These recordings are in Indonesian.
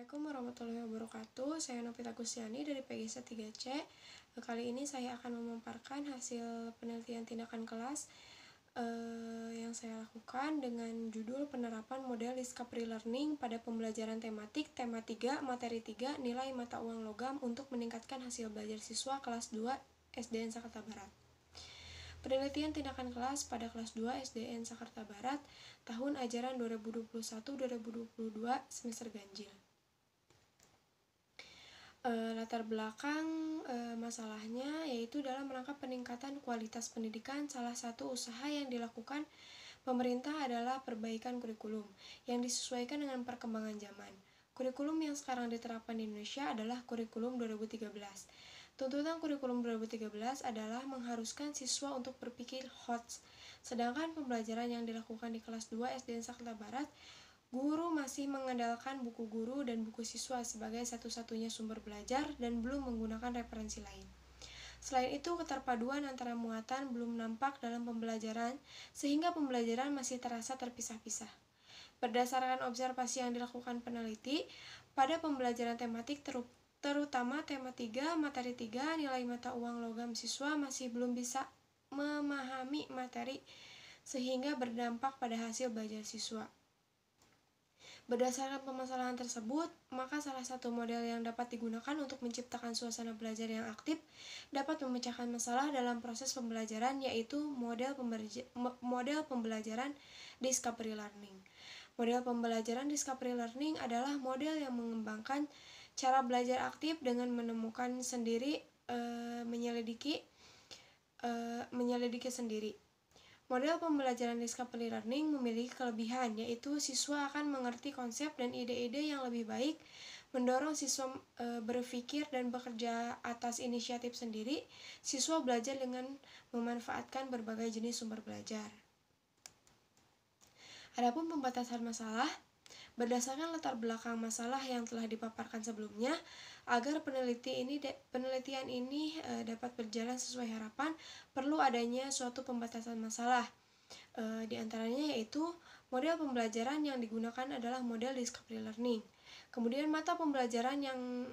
Assalamualaikum warahmatullahi wabarakatuh. Saya Novita Gustiani dari PGC 3C. Kali ini saya akan memaparkan hasil penelitian tindakan kelas yang saya lakukan dengan judul penerapan model Discovery Learning pada pembelajaran tematik tema 3, materi 3, nilai mata uang logam untuk meningkatkan hasil belajar siswa kelas 2 SDN Jakarta Barat. Penelitian tindakan kelas pada kelas 2 SDN Jakarta Barat tahun ajaran 2021-2022 semester ganjil. Latar belakang masalahnya yaitu dalam rangka peningkatan kualitas pendidikan, salah satu usaha yang dilakukan pemerintah adalah perbaikan kurikulum yang disesuaikan dengan perkembangan zaman. Kurikulum yang sekarang diterapkan di Indonesia adalah kurikulum 2013. Tuntutan kurikulum 2013 adalah mengharuskan siswa untuk berpikir HOTS, sedangkan pembelajaran yang dilakukan di kelas 2 SDN Jakarta Barat, guru masih mengandalkan buku guru dan buku siswa sebagai satu-satunya sumber belajar dan belum menggunakan referensi lain. Selain itu, keterpaduan antara muatan belum nampak dalam pembelajaran, sehingga pembelajaran masih terasa terpisah-pisah. Berdasarkan observasi yang dilakukan peneliti, pada pembelajaran tematik terutama tema 3, materi 3, nilai mata uang logam siswa masih belum bisa memahami materi sehingga berdampak pada hasil belajar siswa. Berdasarkan permasalahan tersebut, maka salah satu model yang dapat digunakan untuk menciptakan suasana belajar yang aktif dapat memecahkan masalah dalam proses pembelajaran, yaitu model pembelajaran Discovery Learning. Model pembelajaran Discovery Learning adalah model yang mengembangkan cara belajar aktif dengan menemukan sendiri, menyelidiki sendiri. Model pembelajaran Discovery Learning memiliki kelebihan, yaitu siswa akan mengerti konsep dan ide-ide yang lebih baik, mendorong siswa berpikir dan bekerja atas inisiatif sendiri. Siswa belajar dengan memanfaatkan berbagai jenis sumber belajar. Adapun pembatasan masalah, berdasarkan latar belakang masalah yang telah dipaparkan sebelumnya, agar penelitian ini dapat berjalan sesuai harapan, perlu adanya suatu pembatasan masalah. Di antaranya yaitu model pembelajaran yang digunakan adalah model Discovery Learning. Kemudian mata pembelajaran yang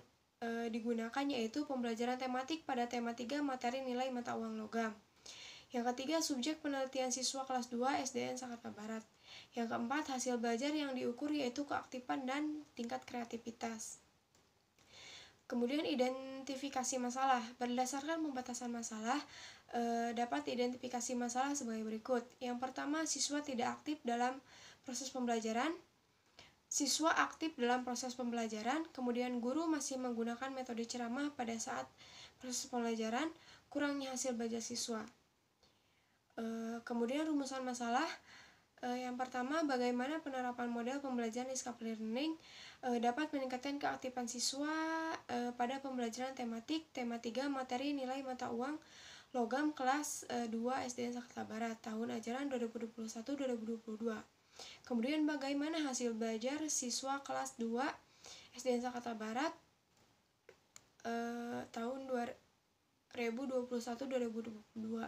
digunakan yaitu pembelajaran tematik pada tema 3, materi nilai mata uang logam. Yang ketiga, subjek penelitian siswa kelas 2 SDN Jakarta Barat. Yang keempat, hasil belajar yang diukur yaitu keaktifan dan tingkat kreativitas. Kemudian identifikasi masalah. Berdasarkan pembatasan masalah, dapat diidentifikasi masalah sebagai berikut. Yang pertama, siswa tidak aktif dalam proses pembelajaran. Siswa aktif dalam proses pembelajaran, kemudian guru masih menggunakan metode ceramah pada saat proses pembelajaran, kurangnya hasil belajar siswa. Kemudian rumusan masalah. Yang pertama, bagaimana penerapan model pembelajaran Discovery Learning dapat meningkatkan keaktifan siswa pada pembelajaran tematik, tema 3, materi nilai mata uang logam kelas 2 SDN Jakarta Barat tahun ajaran 2021-2022. Kemudian bagaimana hasil belajar siswa kelas 2 SDN Jakarta Barat tahun 2021-2022.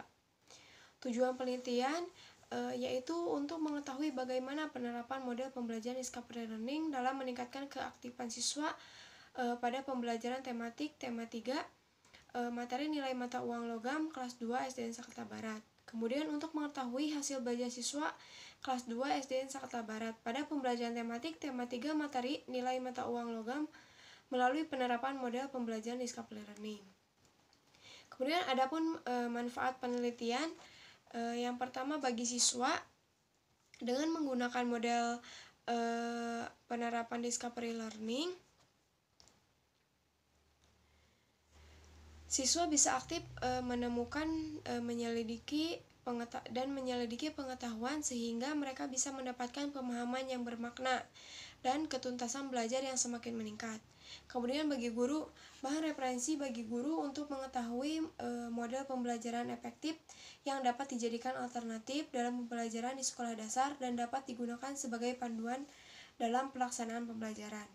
Tujuan penelitian yaitu untuk mengetahui bagaimana penerapan model pembelajaran Discovery Learning dalam meningkatkan keaktifan siswa pada pembelajaran tematik tema 3, materi nilai mata uang logam kelas 2 SDN Jakarta Barat. Kemudian untuk mengetahui hasil belajar siswa kelas 2 SDN Jakarta Barat pada pembelajaran tematik tema 3, materi nilai mata uang logam melalui penerapan model pembelajaran Discovery Learning. Kemudian adapun manfaat penelitian, yang pertama bagi siswa, dengan menggunakan model penerapan Discovery Learning, siswa bisa aktif menemukan, menyelidiki pengetahuan sehingga mereka bisa mendapatkan pemahaman yang bermakna dan ketuntasan belajar yang semakin meningkat. Kemudian bagi guru, bahan referensi bagi guru untuk mengetahui model pembelajaran efektif yang dapat dijadikan alternatif dalam pembelajaran di sekolah dasar dan dapat digunakan sebagai panduan dalam pelaksanaan pembelajaran.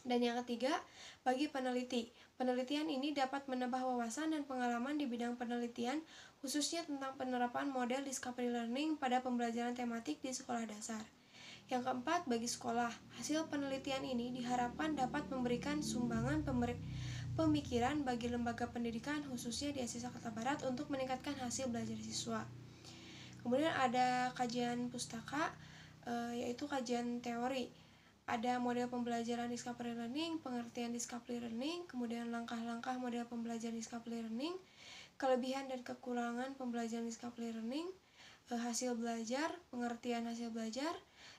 Dan yang ketiga, bagi peneliti, penelitian ini dapat menambah wawasan dan pengalaman di bidang penelitian, khususnya tentang penerapan model Discovery Learning pada pembelajaran tematik di sekolah dasar. Yang keempat, bagi sekolah, hasil penelitian ini diharapkan dapat memberikan sumbangan pemikiran bagi lembaga pendidikan khususnya di Asia Jakarta Barat untuk meningkatkan hasil belajar siswa. Kemudian ada kajian pustaka, yaitu kajian teori. Ada model pembelajaran discovery learning, pengertian discovery learning, kemudian langkah-langkah model pembelajaran discovery learning, kelebihan dan kekurangan pembelajaran discovery learning, hasil belajar, pengertian hasil belajar,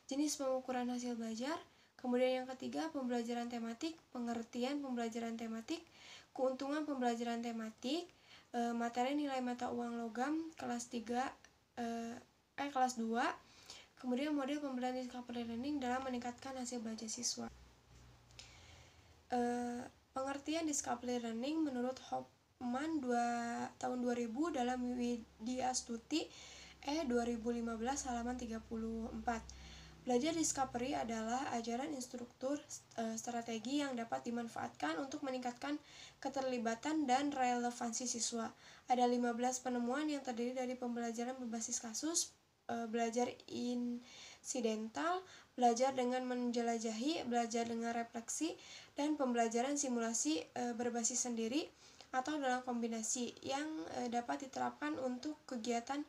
jenis pengukuran hasil belajar. Kemudian yang ketiga, pembelajaran tematik, pengertian pembelajaran tematik, keuntungan pembelajaran tematik, materi nilai mata uang logam kelas 3 kelas 2. Kemudian model pembelajaran discovery learning dalam meningkatkan hasil belajar siswa. Pengertian discovery learning menurut Hoffman tahun 2000 dalam Widya Stuti 2015 halaman 34. Belajar discovery adalah ajaran instruktur strategi yang dapat dimanfaatkan untuk meningkatkan keterlibatan dan relevansi siswa. Ada 15 penemuan yang terdiri dari pembelajaran berbasis kasus, belajar insidental, belajar dengan menjelajahi, belajar dengan refleksi, dan pembelajaran simulasi berbasis sendiri atau dalam kombinasi yang dapat diterapkan untuk kegiatan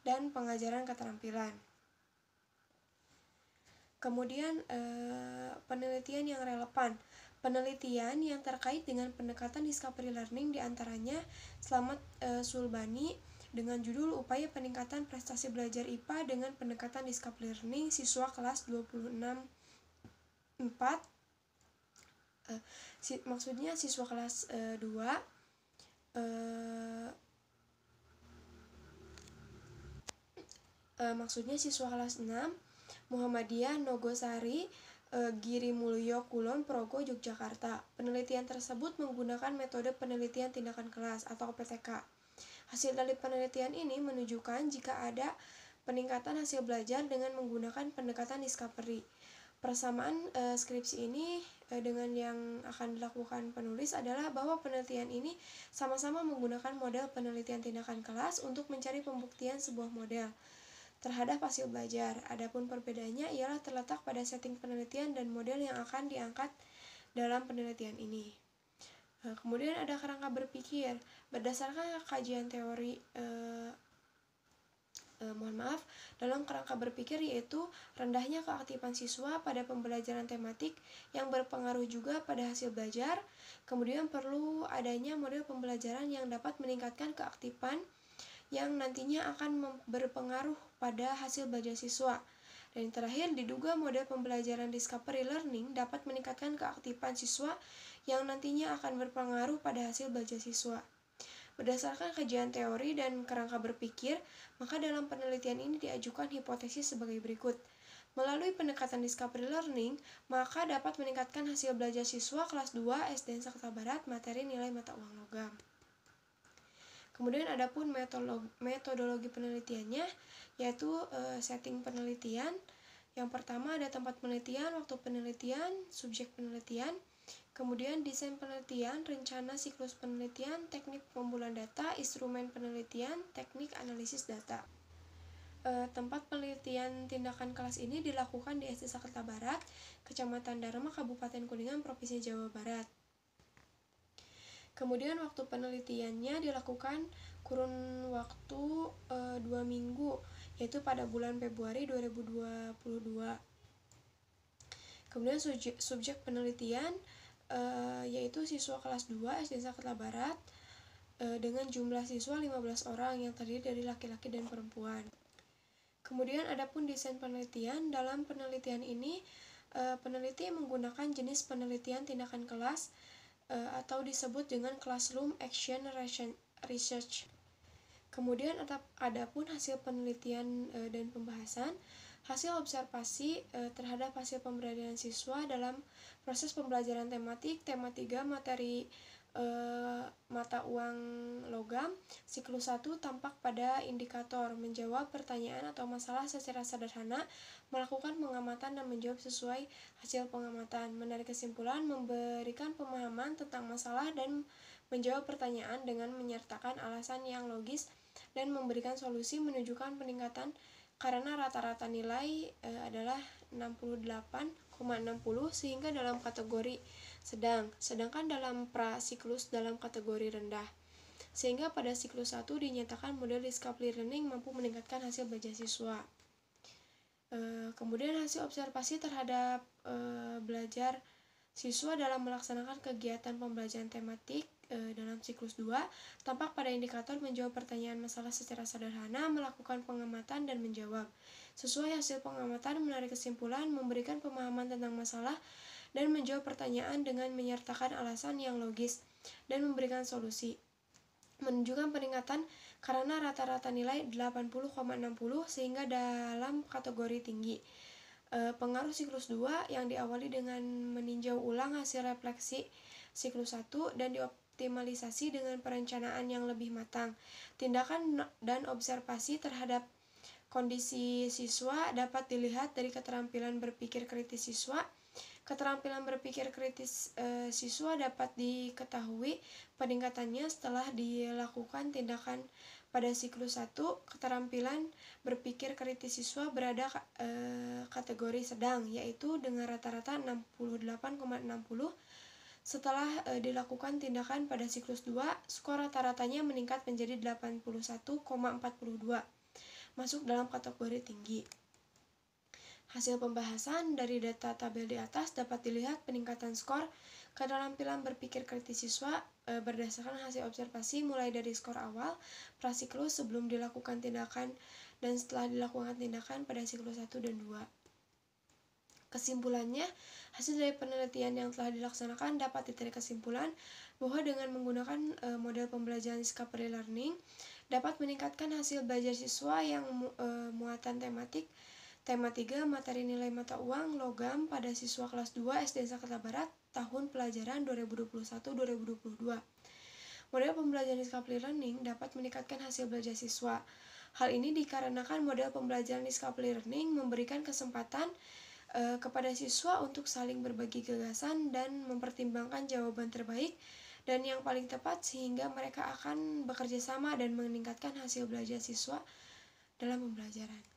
dan pengajaran keterampilan. Kemudian penelitian yang relevan. Penelitian yang terkait dengan pendekatan discovery learning diantaranya Slamet Sulbani dengan judul Upaya Peningkatan Prestasi Belajar IPA dengan Pendekatan Discovery Learning Siswa Kelas 26 4. Maksudnya siswa kelas 2. Maksudnya siswa kelas 6 Muhammadiyah Nogosari, Giri Mulyo Kulon Progo Yogyakarta. Penelitian tersebut menggunakan metode penelitian tindakan kelas atau PTK. Hasil dari penelitian ini menunjukkan jika ada peningkatan hasil belajar dengan menggunakan pendekatan discovery. Persamaan skripsi ini dengan yang akan dilakukan penulis adalah bahwa penelitian ini sama-sama menggunakan model penelitian tindakan kelas untuk mencari pembuktian sebuah model terhadap hasil belajar. Adapun perbedaannya ialah terletak pada setting penelitian dan model yang akan diangkat dalam penelitian ini. Kemudian ada kerangka berpikir. Berdasarkan kajian teori dalam kerangka berpikir yaitu rendahnya keaktifan siswa pada pembelajaran tematik yang berpengaruh juga pada hasil belajar. Kemudian perlu adanya model pembelajaran yang dapat meningkatkan keaktifan yang nantinya akan berpengaruh pada hasil belajar siswa. Dan terakhir, diduga model pembelajaran discovery learning dapat meningkatkan keaktifan siswa yang nantinya akan berpengaruh pada hasil belajar siswa. Berdasarkan kajian teori dan kerangka berpikir, maka dalam penelitian ini diajukan hipotesis sebagai berikut. Melalui pendekatan discovery learning, maka dapat meningkatkan hasil belajar siswa kelas 2 SD Jakarta Barat materi nilai mata uang logam. Kemudian adapun metodologi penelitiannya yaitu setting penelitian. Yang pertama ada tempat penelitian, waktu penelitian, subjek penelitian, kemudian desain penelitian, rencana siklus penelitian, teknik pengumpulan data, instrumen penelitian, teknik analisis data. Tempat penelitian tindakan kelas ini dilakukan di SD Jakarta Barat, Kecamatan Dharma, Kabupaten Kuningan, Provinsi Jawa Barat. Kemudian waktu penelitiannya dilakukan kurun waktu 2 minggu, yaitu pada bulan Februari 2022. Kemudian subjek penelitian yaitu siswa kelas 2 SD Jakarta Barat dengan jumlah siswa 15 orang yang terdiri dari laki-laki dan perempuan. Kemudian adapun desain penelitian. Dalam penelitian ini peneliti menggunakan jenis penelitian tindakan kelas atau disebut dengan classroom action research. Kemudian adapun hasil penelitian dan pembahasan, hasil observasi terhadap hasil pembelajaran siswa dalam proses pembelajaran tematik, tema 3 materi mata uang logam, siklus 1 tampak pada indikator, menjawab pertanyaan atau masalah secara sederhana, melakukan pengamatan dan menjawab sesuai hasil pengamatan, menarik kesimpulan, memberikan pemahaman tentang masalah dan menjawab pertanyaan dengan menyertakan alasan yang logis dan memberikan solusi, menunjukkan peningkatan karena rata-rata nilai adalah 68,60 sehingga dalam kategori sedang, sedangkan dalam prasiklus dalam kategori rendah. Sehingga pada siklus 1 dinyatakan model discovery learning mampu meningkatkan hasil belajar siswa. Kemudian hasil observasi terhadap belajar siswa dalam melaksanakan kegiatan pembelajaran tematik dalam siklus 2 tampak pada indikator menjawab pertanyaan masalah secara sederhana, melakukan pengamatan dan menjawab. Sesuai hasil pengamatan, menarik kesimpulan, memberikan pemahaman tentang masalah, dan menjawab pertanyaan dengan menyertakan alasan yang logis dan memberikan solusi. Menunjukkan peningkatan karena rata-rata nilai 80,60 sehingga dalam kategori tinggi. Pengaruh siklus 2 yang diawali dengan meninjau ulang hasil refleksi siklus 1 dan dioptimalisasi dengan perencanaan yang lebih matang. Tindakan dan observasi terhadap kondisi siswa dapat dilihat dari keterampilan berpikir kritis siswa. Keterampilan berpikir kritis siswa dapat diketahui peningkatannya setelah dilakukan tindakan pada siklus 1. Keterampilan berpikir kritis siswa berada kategori sedang, yaitu dengan rata-rata 68,60. Setelah dilakukan tindakan pada siklus 2, skor rata-ratanya meningkat menjadi 81,42, masuk dalam kategori tinggi. Hasil pembahasan dari data tabel di atas dapat dilihat peningkatan skor keterampilan berpikir kritis siswa berdasarkan hasil observasi mulai dari skor awal prasiklus sebelum dilakukan tindakan dan setelah dilakukan tindakan pada siklus 1 dan 2. Kesimpulannya, hasil dari penelitian yang telah dilaksanakan dapat ditarik kesimpulan bahwa dengan menggunakan model pembelajaran discovery learning dapat meningkatkan hasil belajar siswa yang muatan tematik. Tema 3, materi nilai mata uang logam pada siswa kelas 2 SD Jakarta Barat tahun pelajaran 2021-2022. Model pembelajaran discovery learning dapat meningkatkan hasil belajar siswa. Hal ini dikarenakan model pembelajaran discovery learning memberikan kesempatan kepada siswa untuk saling berbagi gagasan dan mempertimbangkan jawaban terbaik dan yang paling tepat sehingga mereka akan bekerja sama dan meningkatkan hasil belajar siswa dalam pembelajaran.